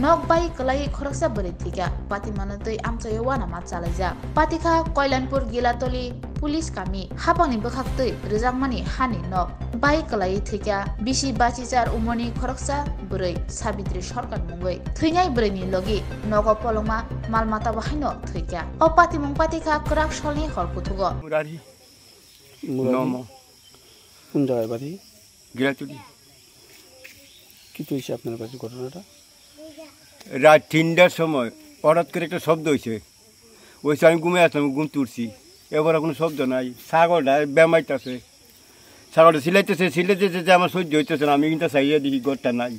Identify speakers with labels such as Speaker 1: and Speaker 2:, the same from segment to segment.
Speaker 1: nok bai kalai khoroksa bari thika pati manatoi amchayo wana ma chalaja patikha Koilanpur Gilatoli police কামি হাপাংনি বখাক্তই রেজাংমানি হানি nok bai kalai thika bisi bachichar umoni khoroksa brai Sabitri Sarkar mungoi theinai braini logi nogo polongma malmata bahaino thika o pati mung patikha krak solni horkuthugo
Speaker 2: Murari নম
Speaker 3: কোন জায়গায় বাড়ি?
Speaker 2: গিলাতলি।
Speaker 3: কি হয়েছে আপনার কাছে ঘটনাটা?
Speaker 2: রাত 3টার সময় হঠাৎ করে একটা শব্দ হয়েছে, ওই আমি ঘুমে আসলাম, ঘুম তুলছি, এবারে কোনো শব্দ নাই। ছাগলটা বেমাইতেছে, ছাগলটা সিলাইতেছে যে আমার সহ্য হইতেছে না। আমি কিন্তু চাইয়া দেখি ঘরটা নাই।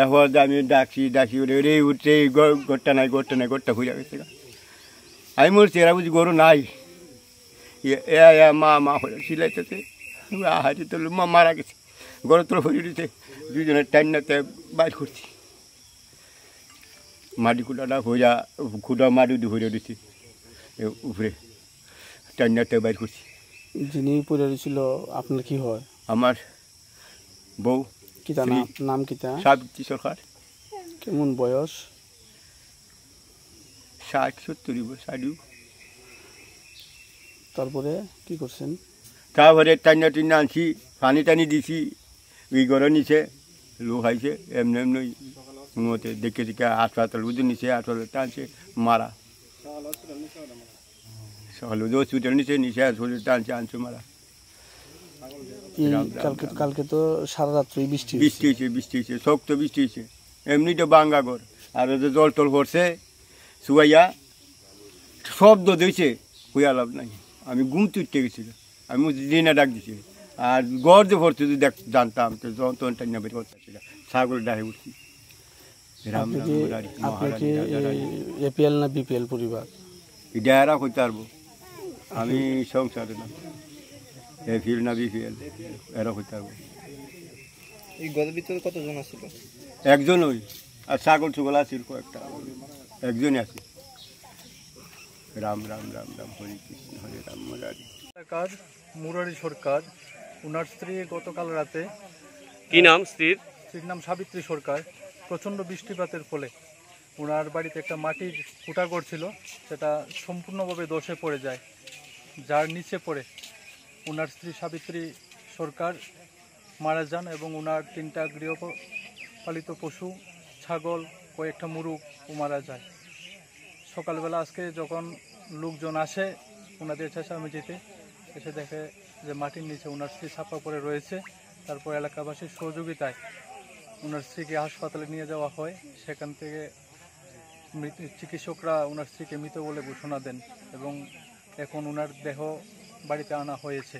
Speaker 2: এরপর আমি ডাকি রে উঠে ঘরটা নাই ঘরটা ঘুরে গেছে। আমি বলছি এরা বুঝি গরু নাই, মা হয়ে সিলাইতেছে, হাতে তো মা মারা গেছে, গরু তো হয়ে দিতে দুজনের টাইনাতে বাইর করছি। মাটি খুঁটাটা হইয়া খুঁটা মাটি হয়ে দিচ্ছি উপরে টাইনাতে বাইর করছি।
Speaker 3: যিনি পড়ে ছিল আপনার কি হয়?
Speaker 2: আমার বউ।
Speaker 3: কিতা নাম কিতা?
Speaker 2: সাবিত্রী সরকার।
Speaker 3: কেমন বয়স?
Speaker 2: 60-70
Speaker 3: তারপরে কি করছেন?
Speaker 2: তারপরে টাইনা আনছি, পানি টানি দিছি, ওই ঘরে নিচে লোক আইছে, এমনি মতে দেখে হাসপাতাল বুঝে নিচে, হাসপাতাল টানছে, মারা। সকালে হসপিটাল নিচে হসপিটাল টানছে, আনছে মারা।
Speaker 3: কালকে তো সারা রাত্রি বৃষ্টি
Speaker 2: হয়েছে, শক্ত বৃষ্টি হয়েছে, এমনি তো বাঙ্গা ঘর। আর জল টল পড়ছে, শুয়াইয়া শব্দ দিয়েছে, হইয়া লাভ নাই। আমি ঘুম তুলতে গেছিল, আমি দিনে ডাক দিছি। আর গড় যে ভরতে যদি জানতাম তো যখন টাইনা বের করতেছিল, ছাগল ডাহে উঠছি।
Speaker 3: এপিএল না বিপিএল পরিবার?
Speaker 2: এটা এরা হইতে পারবো, আমি সংসারে না। এপিএল না বিপিএল এরা হইতে পারবো।
Speaker 4: এই ঘরের ভিতরে কতজন আছিল?
Speaker 2: একজন ওই, আর ছাগল ছুগল আছিল কয়েকটা, একজনই আছে। রাম রাম রাম রাম হরে কৃষ্ণ হরে রাম মুরারি।
Speaker 5: মুরারি সরকার, ওনার স্ত্রী গতকাল রাতে,
Speaker 4: কি নাম স্ত্রীর?
Speaker 5: স্ত্রীর নাম সাবিত্রী সরকার। প্রচণ্ড বৃষ্টিপাতের ফলে ওনার বাড়িতে একটা মাটির কুটা করছিল, সেটা সম্পূর্ণভাবে ধসে পড়ে যায়, যার নিচে পড়ে ওনার স্ত্রী সাবিত্রী সরকার মারা যান এবং ওনার 3টা গৃহপালিত পশু, ছাগল, কয়েকটা মুরগ মারা যায়। সকালবেলা আজকে যখন লোকজন আসে ওনাদের চেঁচামেচিতে, এসে দেখে যে মাটির নিচে ওনার স্ত্রী চাপা পড়ে রয়েছে। তারপর এলাকাবাসীর সহযোগিতায় ওনার স্ত্রীকে হাসপাতালে নিয়ে যাওয়া হয়। সেখান থেকে চিকিৎসকরা ওনার স্ত্রীকে মৃত বলে ঘোষণা দেন এবং এখন ওনার দেহ বাড়িতে আনা হয়েছে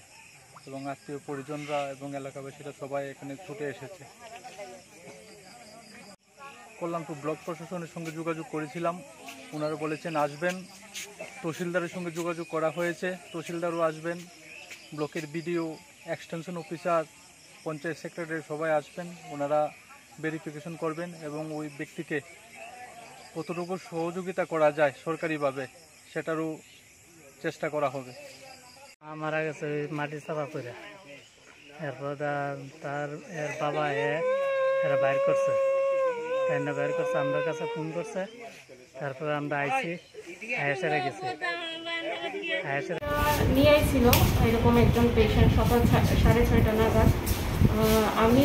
Speaker 5: এবং আত্মীয় পরিজনরা এবং এলাকাবাসীরা সবাই এখানে ছুটে এসেছে। কল্যাণপুর ব্লক প্রশাসনের সঙ্গে যোগাযোগ করেছিলাম, ওনারা বলেছেন আসবেন। তহসিলদারের সঙ্গে যোগাযোগ করা হয়েছে, তহসিলদারও আসবেন। ব্লকের BDO, extension officer, panchayat secretary সবাই আসবেন। ওনারা ভেরিফিকেশন করবেন এবং ওই ব্যক্তিকে কতটুকু সহযোগিতা করা যায় সরকারিভাবে সেটারও চেষ্টা করা হবে।
Speaker 6: মারা গেছে মাটি চাপা করে, এরপর তার এর বাবা এরা বাইর করছে, টাইনা বাইর করছে, আমার কাছে ফোন করছে। তারপরে আমরা আইসি, আয়াসেরা গেছি,
Speaker 7: নিয়ে আইছিল এরকম একজন পেশেন্ট সকাল 6:30 নাগাদ। আমি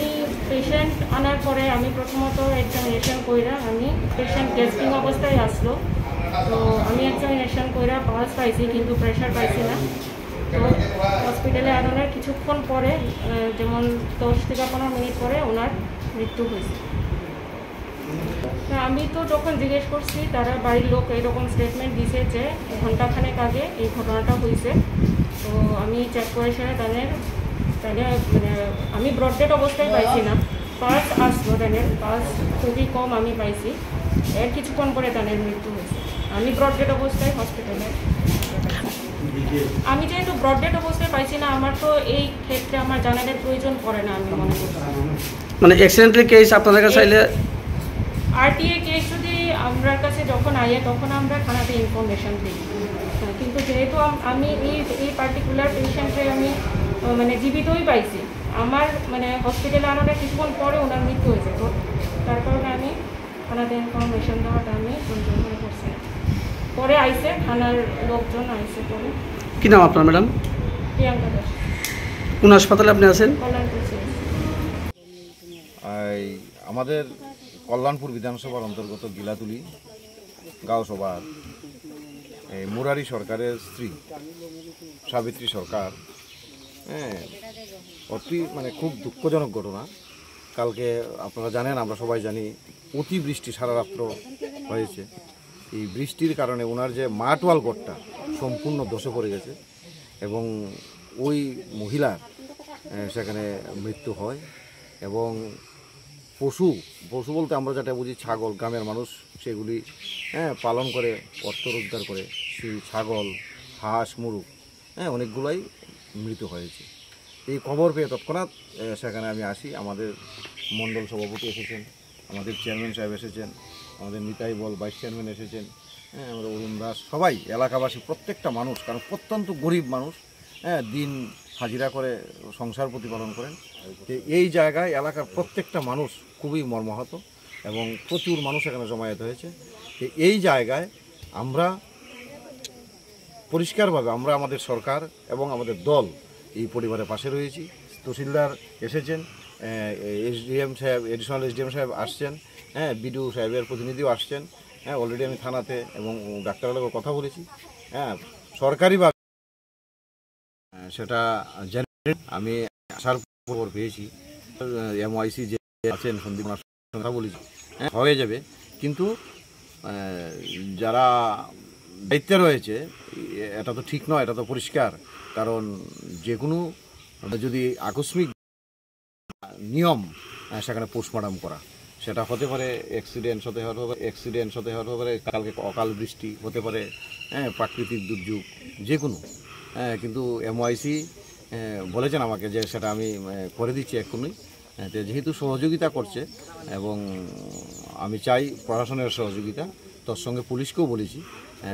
Speaker 7: পেশেন্ট আনার পরে আমি প্রথমত এক্সামিনেশন কইরা, আমি পেশেন্ট গেস্টিং অবস্থায় আসলো, তো আমি এক্সামিনেশন কইরা পালস পাইছি কিন্তু প্রেশার পাইছি না। তো হসপিটালে আনানোর কিছুক্ষণ পরে, যেমন 10 থেকে 15 মিনিট পরে ওনার মৃত্যু হয়েছে। আমি তো যখন জিজ্ঞেস করছি, তারা বাড়ির লোক এরকম স্টেটমেন্ট দিছে যে ঘন্টাখানেক আগে এই ঘটনাটা হয়েছে। তো আমি চেক করে সেটা তাদের মানে আমি ব্রডডেড অবস্থায় পাইছি না, পালস আসলো, তাদের পালস খুবই কম আমি পাইছি। এর কিছুক্ষণ পরে তাদের মৃত্যু হয়েছে। আমি ব্রডডেড অবস্থায় হসপিটালে, আমি যেহেতু ব্রডডেড অবস্থায় পাইছি না, আমার তো এই ক্ষেত্রে আমার জানানোর প্রয়োজন পড়ে না। আমি মনে করছি
Speaker 3: মানে অ্যাক্সিডেন্টাল কেস আপনাদের কাছে চাইলে
Speaker 7: আরটিএ কেস যদি আমার কাছে যখন আইয়ে তখন আমরা থানাতে ইনফরমেশন দিই, কিন্তু যেহেতু আমি এই পার্টিকুলার পেশেন্টে আমি মানে জীবিতই পাইছি, আমার মানে হসপিটালে আনানোর কিছুক্ষণ পরে ওনার মৃত্যু হয়েছে, তো তার কারণে আমি থানাতে ইনফরমেশন দেওয়াটা আমি প্রয়োজন হয়ে পড়ছে। পরে আইসে থানার লোকজন আইসে পরে।
Speaker 3: কি নাম আপনার ম্যাডাম?
Speaker 7: প্রিয়াঙ্কা দাস।
Speaker 3: কোন হাসপাতালে আপনি আছেন?
Speaker 7: কল্যাণপুর ছিল।
Speaker 8: আমাদের কল্যাণপুর বিধানসভার অন্তর্গত গিলাতুলি গাঁওসভার মুরারি সরকারের স্ত্রী সাবিত্রী সরকার, অতি খুব দুঃখজনক ঘটনা। কালকে আপনারা জানেন, আমরা সবাই জানি, অতি বৃষ্টি সারা রাত্র হয়েছে। এই বৃষ্টির কারণে ওনার যে মাঠওয়াল ঘরটা সম্পূর্ণ ধসে পড়ে গেছে এবং ওই মহিলার সেখানে মৃত্যু হয়। এবং পশু বলতে আমরা যেটা বুঝি ছাগল, গ্রামের মানুষ সেগুলি পালন করে অর্থ রোজগার করে। সেই ছাগল, হাঁস, মুরগ অনেকগুলাই মৃত হয়েছে। এই খবর পেয়ে তৎক্ষণাৎ সেখানে আমি আসি। আমাদের মণ্ডল সভাপতি এসেছেন, আমাদের চেয়ারম্যান সাহেব এসেছেন, আমাদের নিতাই বল ভাইস চেয়ারম্যান এসেছেন, আমাদের অরুণ দাস, সবাই এলাকাবাসী, প্রত্যেকটা মানুষ, কারণ প্রত্যন্ত গরিব মানুষ, দিন হাজিরা করে সংসার প্রতিপালন করেন। এই জায়গায় এলাকার প্রত্যেকটা মানুষ খুবই মর্মাহত এবং প্রচুর মানুষ এখানে জমায়েত হয়েছে। এই জায়গায় আমরা পরিষ্কারভাবে আমাদের সরকার এবং আমাদের দল এই পরিবারের পাশে রয়েছি। তহসিলদার এসেছেন, এসডিএম সাহেব, এডিশনাল এসডিএম সাহেব আসছেন, বিডিও সাহেবের প্রতিনিধিও আসছেন। অলরেডি আমি থানাতে এবং ডাক্তারবাবুর কথা বলেছি। সরকারিভাবে সেটা আমি আসার পর পেয়েছি, এমওআইসি যে আছেন সন্দীপ কথা বলেছি, হয়ে যাবে। কিন্তু যারা দায়িত্বে রয়েছে এটা তো ঠিক নয়, এটা তো পরিষ্কার। কারণ যে কোনো যদি আকস্মিক নিয়ম সেখানে পোস্টমর্টম করা, সেটা হতে পারে অ্যাক্সিডেন্ট হতে পারে, কালকে অকাল বৃষ্টি হতে পারে, প্রাকৃতিক দুর্যোগ, যে কোনো। কিন্তু এমওআইসি বলেছেন আমাকে যে সেটা আমি করে দিচ্ছি এক্ষুনি। যেহেতু সহযোগিতা করছে এবং আমি চাই প্রশাসনের সহযোগিতা, তার সঙ্গে পুলিশকেও বলেছি,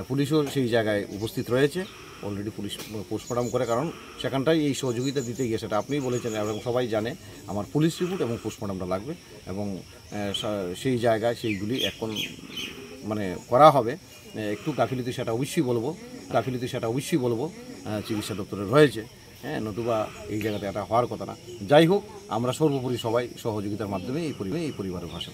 Speaker 8: পুলিশও সেই জায়গায় উপস্থিত রয়েছে। অলরেডি পুলিশ পোস্টমর্টম করে, কারণ সেখানটাই এই সহযোগিতা দিতে গিয়ে, সেটা আপনিই বলেছেন এবং সবাই জানে, আমার পুলিশ রিপোর্ট এবং পোস্টমর্টমটা লাগবে এবং সেই জায়গায় সেইগুলি এখন করা হবে। একটু গাফিলতি সেটা অবশ্যই বলবো, চিকিৎসা দপ্তরে রয়েছে, নতুবা এই জায়গাতে এটা হওয়ার কথা না। যাই হোক, আমরা সর্বোপরি সবাই সহযোগিতার মাধ্যমে এই পরিবারের ভাষা